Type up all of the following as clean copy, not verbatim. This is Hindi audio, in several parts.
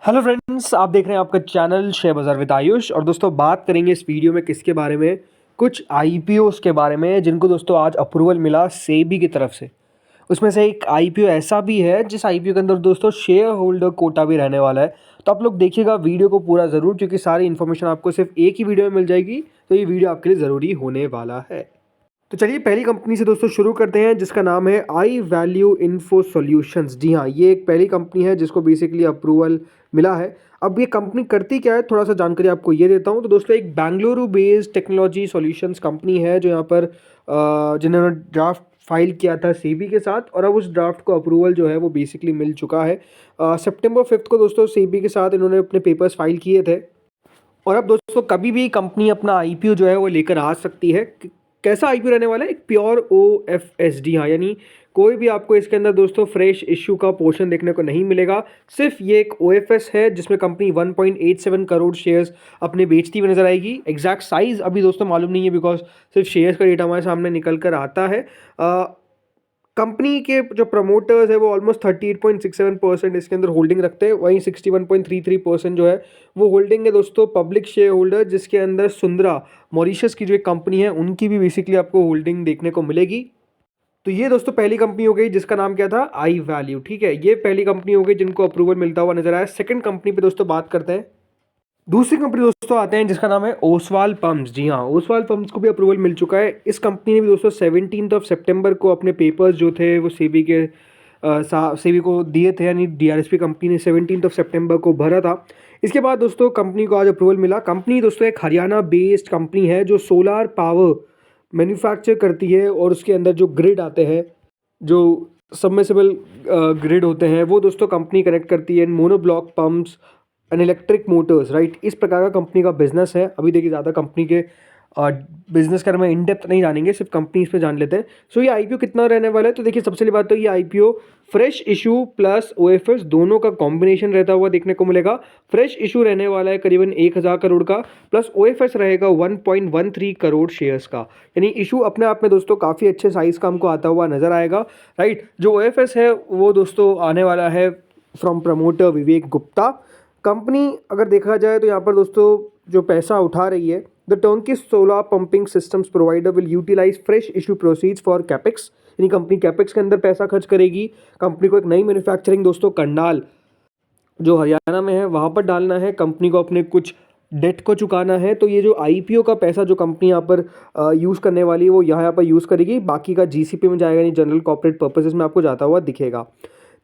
हेलो फ्रेंड्स, आप देख रहे हैं आपका चैनल शेयर बाज़ार विद आयुष। और दोस्तों बात करेंगे इस वीडियो में किसके बारे में, कुछ आईपीओस के बारे में जिनको दोस्तों आज अप्रूवल मिला सेबी की तरफ से। उसमें से एक आईपीओ ऐसा भी है जिस आईपीओ के अंदर दोस्तों शेयर होल्डर कोटा भी रहने वाला है। तो आप लोग देखिएगा वीडियो को पूरा ज़रूर, क्योंकि सारी इन्फॉर्मेशन आपको सिर्फ एक ही वीडियो में मिल जाएगी। तो ये वीडियो आपके लिए ज़रूरी होने वाला है। तो चलिए पहली कंपनी से दोस्तों शुरू करते हैं जिसका नाम है आई वैल्यू इन्फो सॉल्यूशंस। जी हाँ, ये एक पहली कंपनी है जिसको बेसिकली अप्रूवल मिला है। अब ये कंपनी करती क्या है, थोड़ा सा जानकारी आपको ये देता हूँ। तो दोस्तों एक Bengaluru based technology solutions company है जो यहाँ पर जिन्होंने ड्राफ्ट फाइल किया था सेबी के साथ, और अब उस ड्राफ्ट को अप्रूवल जो है वो बेसिकली मिल चुका है। सितंबर 5 को दोस्तों सेबी के साथ इन्होंने अपने पेपर्स फाइल किए थे। और अब दोस्तों कभी भी कंपनी अपना आईपीओ जो है वो लेकर आ सकती है। कैसा आईपीओ रहने वाला है, एक प्योर ओएफएसडी। हाँ, यानी कोई भी आपको इसके अंदर दोस्तों फ्रेश इश्यू का पोर्शन देखने को नहीं मिलेगा। सिर्फ ये एक ओएफएस है जिसमें कंपनी 1.87 करोड़ शेयर्स अपने बेचती हुई नजर आएगी। एग्जैक्ट साइज अभी दोस्तों मालूम नहीं है, बिकॉज सिर्फ शेयर्स का डेटा हमारे सामने निकल कर आता है। कंपनी के जो प्रमोटर्स है वो ऑलमोस्ट 38.67% इसके अंदर होल्डिंग रखते हैं। वहीं 61.33% जो है वो होल्डिंग है दोस्तों पब्लिक शेयर होल्डर, जिसके अंदर सुंदरा मॉरिशस की जो एक कंपनी है उनकी भी बेसिकली आपको होल्डिंग देखने को मिलेगी। तो ये दोस्तों पहली कंपनी हो गई जिसका नाम क्या था, आई वैल्यू। ठीक है, ये पहली कंपनी हो गई जिनको अप्रूवल मिलता हुआ नजर आया। सेकंड कंपनी पे दोस्तों बात करते हैं। दूसरी कंपनी दोस्तों आते हैं जिसका नाम है ओसवाल पंप्स। जी हाँ, ओसवाल पंप्स को भी अप्रूवल मिल चुका है। इस कंपनी ने भी दोस्तों 17 सितंबर को अपने पेपर्स जो थे वो सेबी के सेबी को दिए थे, यानी डीआरएसपी कंपनी ने 17 सितंबर को भरा था। इसके बाद दोस्तों कंपनी को आज अप्रूवल मिला। कंपनी दोस्तों एक हरियाणा बेस्ड कंपनी है जो सोलार पावर मैन्युफैक्चर करती है, और उसके अंदर जो ग्रिड आते हैं, जो सबमर्सिबल ग्रिड होते हैं, वो दोस्तों कंपनी कनेक्ट करती है। Monoblock pumps and electric Motors, right, इस प्रकार का कंपनी का बिजनेस है। अभी देखिए ज़्यादा कंपनी के बिजनेस के बारे में इन डेप्थ नहीं जानेंगे, सिर्फ कंपनी इस पे जान लेते हैं। सो ये आईपीओ कितना रहने वाला है, तो देखिए सबसे पहली बात तो ये IPO fresh issue plus OFS दोनों का कॉम्बिनेशन रहता हुआ देखने को मिलेगा। फ्रेश इशू रहने वाला है करीबन 1000 करोड़ का, प्लस ओएफएस रहेगा 1.13 करोड़ शेयर्स का। यानी इशू अपने आप में दोस्तों काफ़ी अच्छे साइज का हमको आता हुआ नजर आएगा, राइट। जो ओएफएस है वो दोस्तों आने वाला है from promoter Vivek Gupta. Company अगर देखा जाए तो यहाँ पर दोस्तों जो पैसा उठा रही है, the turnkey solar pumping systems provider will utilize fresh issue proceeds for capex. यानी कंपनी कैपेक्स के अंदर पैसा खर्च करेगी। कंपनी को एक नई मैन्युफैक्चरिंग दोस्तों करनाल जो हरियाणा में है वहाँ पर डालना है। कंपनी को अपने कुछ डेट को चुकाना है। तो ये जो आईपीओ का पैसा जो कंपनी यहाँ पर यूज़ करने वाली है वो यहाँ पर यूज़ करेगी, बाकी का जीसीपी में जाएगा, यानी जनरल कॉर्पोरेट पर्पसेस में आपको जाता हुआ दिखेगा।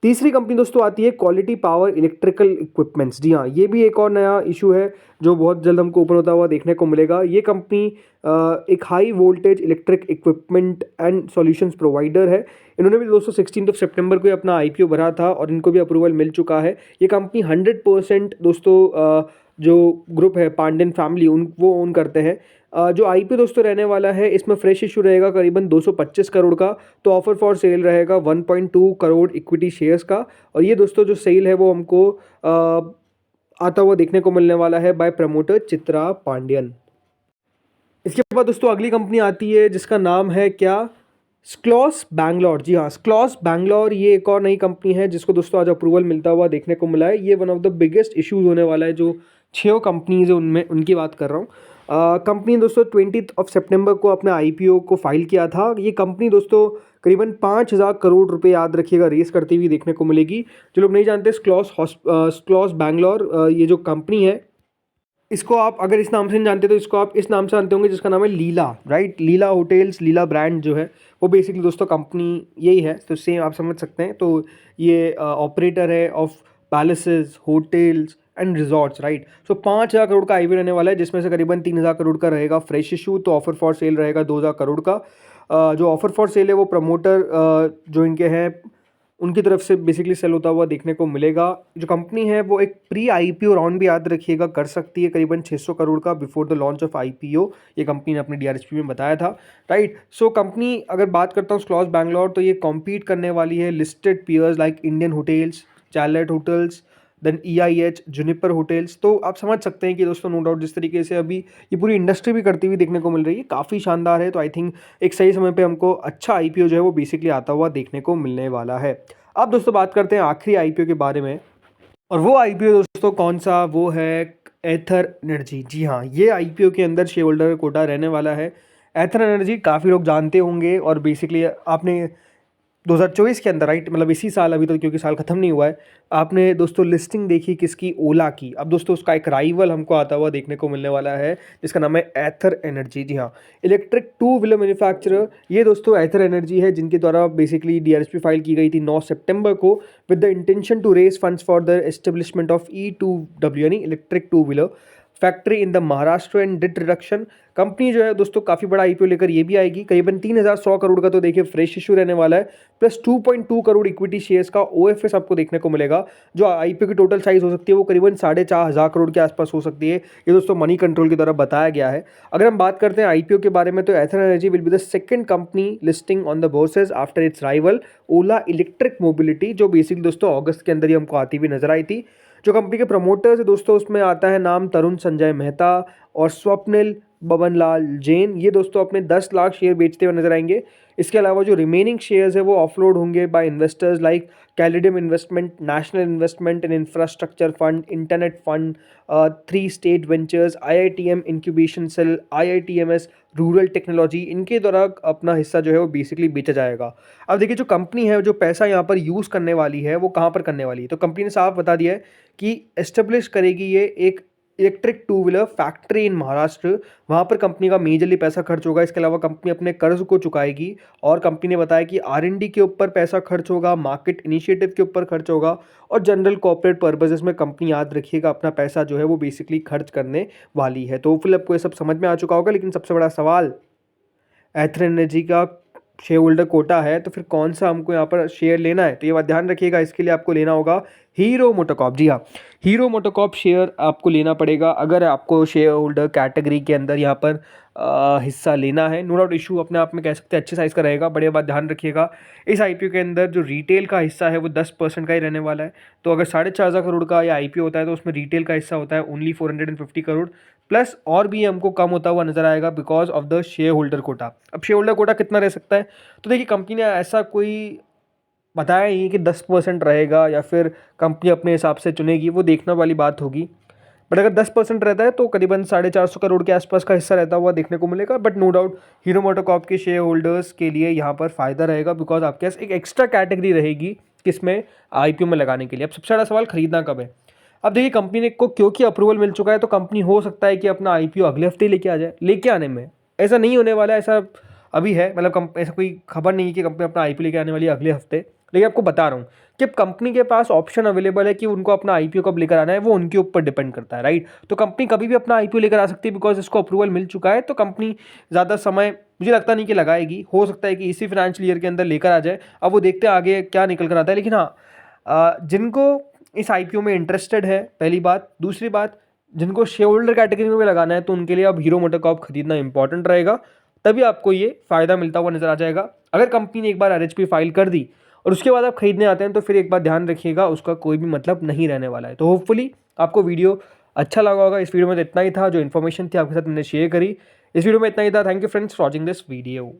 तीसरी कंपनी दोस्तों आती है क्वालिटी पावर इलेक्ट्रिकल इक्विपमेंट्स। जी हाँ, ये भी एक और नया इशू है जो बहुत जल्द हमको ओपन होता हुआ देखने को मिलेगा। ये कंपनी एक high voltage electric equipment and solutions provider है। इन्होंने भी दोस्तों 16 सितंबर को अपना आईपीओ भरा था और इनको भी अप्रूवल मिल चुका है। ये कंपनी 100% दोस्तों जो ग्रुप है पांड्यन फैमिली वो ओन करते हैं। जो आईपीओ दोस्तों रहने वाला है इसमें फ्रेश इशू रहेगा करीबन 225 करोड़ का। तो ऑफर फॉर सेल रहेगा 1.2 करोड़ इक्विटी शेयर्स का। और ये दोस्तों जो सेल है वो हमको आता हुआ देखने को मिलने वाला है बाय प्रमोटर चित्रा पांड्यन। इसके बाद दोस्तों अगली कंपनी आती है जिसका नाम है क्या, स्क्लॉस बैंगलोर। जी हाँ, स्क्लॉस बैंगलोर ये एक और नई कंपनी है जिसको दोस्तों आज अप्रूवल मिलता हुआ देखने को मिला है। ये one of the biggest issues होने वाला है। जो 6 कंपनीज है उनमें उनकी बात कर रहा हूँ। कंपनी दोस्तों 20 सितंबर को अपने आईपीओ को फाइल किया था। ये कंपनी दोस्तों करीबन 5000 करोड़ रुपए याद रखिएगा रेस करती हुई देखने को मिलेगी। जो लोग नहीं जानते, स्क्लॉस बैंगलोर ये जो कंपनी है इसको आप अगर इस नाम से नहीं जानते तो इसको आप इस नाम से जानते होंगे जिसका नाम है लीला, राइट। लीला होटल्स, लीला ब्रांड जो है वो बेसिकली दोस्तों कंपनी यही है। तो सेम आप समझ सकते हैं। तो ये ऑपरेटर है of palaces, hotels and resorts, right. So 5000 crore का आईपीओ रहने वाला है, जिसमें से करीबन 3000 करोड़ का रहेगा फ्रेश इशू। तो ऑफर फॉर सेल रहेगा 2000 करोड़ का। जो ऑफर फॉर सेल है वो प्रमोटर जो इनके हैं उनकी तरफ से बेसिकली सेल होता हुआ देखने को मिलेगा। जो कंपनी है वो एक प्री आईपीओ राउंड भी याद रखिएगा कर सकती है करीबन 600 करोड़ का before the launch of IPO. ये कंपनी ने अपने डीआरएसपी में बताया था, राइट। सो कंपनी अगर बात करता हूँ स्क्लॉस बैंगलोर, तो ये कॉम्पीट करने वाली है listed peers like Indian hotels, Chalet hotels, then EIH, Juniper hotels. तो आप समझ सकते हैं कि दोस्तों नो डाउट जिस तरीके से अभी ये पूरी इंडस्ट्री भी करती हुई देखने को मिल रही है, काफ़ी शानदार है। तो आई थिंक एक सही समय पे हमको अच्छा आईपीओ जो है वो बेसिकली आता हुआ देखने को मिलने वाला है। अब दोस्तों बात करते हैं आखिरी आईपीओ के बारे में, और वो आईपीओ दोस्तों कौन सा वो है, एथर एनर्जी। जी हाँ, ये आईपीओ के अंदर शेयर होल्डर कोटा रहने वाला है। एथर एनर्जी काफ़ी लोग जानते होंगे और बेसिकली आपने 2024 के अंदर, राइट, मतलब इसी साल, अभी तो क्योंकि साल खत्म नहीं हुआ है, आपने दोस्तों लिस्टिंग देखी किसकी, ओला की। अब दोस्तों उसका एक राइवल हमको आता हुआ देखने को मिलने वाला है जिसका नाम है एथर एनर्जी। जी हाँ, इलेक्ट्रिक टू व्हीलर मैन्युफैक्चरर ये दोस्तों एथर एनर्जी है, जिनके द्वारा बेसिकली डीआरएसपी फाइल की गई थी 9 सितंबर को with the intention to raise funds for the establishment of E2W यानी electric two wheeler factory in the Maharashtra and debt reduction. Company जो है दोस्तों काफ़ी बड़ा आईपीओ लेकर ये भी आएगी। करीबन 3100 करोड़ का तो देखिए फ्रेश इशू रहने वाला है, प्लस 2.2 करोड़ इक्विटी शेयर्स का ओएफएस आपको देखने को मिलेगा। जो आईपीओ की टोटल साइज हो सकती है वो करीबन 4,500 करोड़ के आसपास हो सकती है। ये दोस्तों मनी कंट्रोल के द्वारा बताया गया है। अगर हम बात करते हैं आईपीओ के बारे में, तो Ather Energy will be the second company listing on the bourses after its rival Ola Electric Mobility, जो बेसिकली दोस्तों अगस्त के अंदर ही हमको आती हुई नजर आई थी। जो कंपनी के प्रमोटर्स है दोस्तों, उसमें आता है नाम तरुण संजय मेहता और स्वप्निल बबनलाल जैन। ये दोस्तों अपने 10 लाख शेयर बेचते हुए नजर आएंगे। इसके अलावा जो रिमेनिंग शेयर्स है वो ऑफलोड होंगे by investors like Caladium Investment, National Investment in Infrastructure Fund, Internet Fund, 3 State Ventures, IITM incubation cell, IITMS rural technology, इनके द्वारा अपना हिस्सा जो है वो बेसिकली बेचा जाएगा। अब देखिए जो कंपनी है, जो पैसा यहाँ पर यूज़ करने वाली है वो कहाँ पर करने वाली है, तो कंपनी ने साफ बता दिया है कि एस्टेब्लिश करेगी ये एक इलेक्ट्रिक टू व्हीलर फैक्ट्री इन महाराष्ट्र। वहाँ पर कंपनी का मेजरली पैसा खर्च होगा। इसके अलावा कंपनी अपने कर्ज को चुकाएगी और कंपनी ने बताया कि R&D के ऊपर पैसा खर्च होगा, मार्केट इनिशिएटिव के ऊपर खर्च होगा और जनरल कॉर्पोरेट पर्पजेस में कंपनी, याद रखिएगा, अपना पैसा जो है वो बेसिकली खर्च करने वाली है। तो फिर आपको ये सब समझ में आ चुका होगा। लेकिन सबसे बड़ा सवाल, एथर एनर्जी का शेयर होल्डर कोटा है तो फिर कौन सा हमको यहाँ पर शेयर लेना है, तो ये बात ध्यान रखिएगा। इसके लिए आपको लेना होगा हीरो मोटोकॉर्प। जी हाँ, हीरो मोटोकॉर्प शेयर आपको लेना पड़ेगा अगर आपको शेयर होल्डर कैटेगरी के अंदर यहाँ पर हिस्सा लेना है। नो डाउट इशू अपने आप में कह सकते हैं अच्छे साइज़ का रहेगा। बड़े बात ध्यान रखिएगा, इस आईपीओ के अंदर जो रिटेल का हिस्सा है वो 10% का ही रहने वाला है। तो अगर 4,500 करोड़ का ये आईपीओ होता है तो उसमें रिटेल का हिस्सा होता है ओनली 450 करोड़, प्लस और भी हमको कम होता हुआ नजर आएगा because of the shareholder quota. अब शेयर होल्डर कोटा कितना रह सकता है, तो देखिए कंपनी ने ऐसा कोई बताया नहीं कि 10% रहेगा या फिर कंपनी अपने हिसाब से चुनेगी, वो देखने वाली बात होगी। बट अगर 10% रहता है तो करीबन 450 करोड़ के आसपास का हिस्सा रहता हुआ देखने को मिलेगा। But no doubt Hero MotoCorp के शेयर होल्डर्स के लिए यहाँ पर फ़ायदा रहेगा बिकॉज आपके पास एक एक्स्ट्रा कैटेगरी रहेगी किसमें, आईपीओ में लगाने के लिए। अब सबसे बड़ा सवाल, खरीदना कब है। अब देखिए कंपनी को क्योंकि अप्रूवल मिल चुका है तो कंपनी हो सकता है कि अपना आईपीओ अगले हफ्ते लेके आ जाए। लेके आने में ऐसा नहीं होने वाला है, ऐसा अभी है, मतलब ऐसा कोई खबर नहीं है कि कंपनी अपना आईपीओ लेके आने वाली है अगले हफ्ते। लेकिन आपको बता रहा हूँ कि कंपनी के पास ऑप्शन अवेलेबल है कि उनको अपना आईपीओ कब लेकर आना है, वो उनके ऊपर डिपेंड करता है, राइट। तो कंपनी कभी भी अपना आईपीओ लेकर आ सकती है बिकॉज इसको अप्रूवल मिल चुका है। तो कंपनी ज़्यादा समय मुझे लगता नहीं कि लगाएगी, हो सकता है कि इसी फाइनेंशियल ईयर के अंदर लेकर आ जाए। अब वो देखते हैं आगे क्या निकल कर आता है। लेकिन हाँ, जिनको इस आईपीओ में इंटरेस्टेड है, पहली बात। दूसरी बात, जिनको शेयर होल्डर कैटेगरी में लगाना है तो उनके लिए अब हीरो मोटोकॉर्प खरीदना इंपॉर्टेंट रहेगा, तभी आपको ये फ़ायदा मिलता हुआ नजर आ जाएगा। अगर कंपनी ने एक बार आरएचपी फाइल कर दी और उसके बाद आप खरीदने आते हैं तो फिर एक बात ध्यान रखिएगा, उसका कोई भी मतलब नहीं रहने वाला है। तो होपफुली आपको वीडियो अच्छा लगा होगा। इस वीडियो में तो इतना ही था, जो इन्फॉर्मेशन थी आपके साथ मैंने शेयर करी। इस वीडियो में इतना ही था। Thank you friends for watching this video.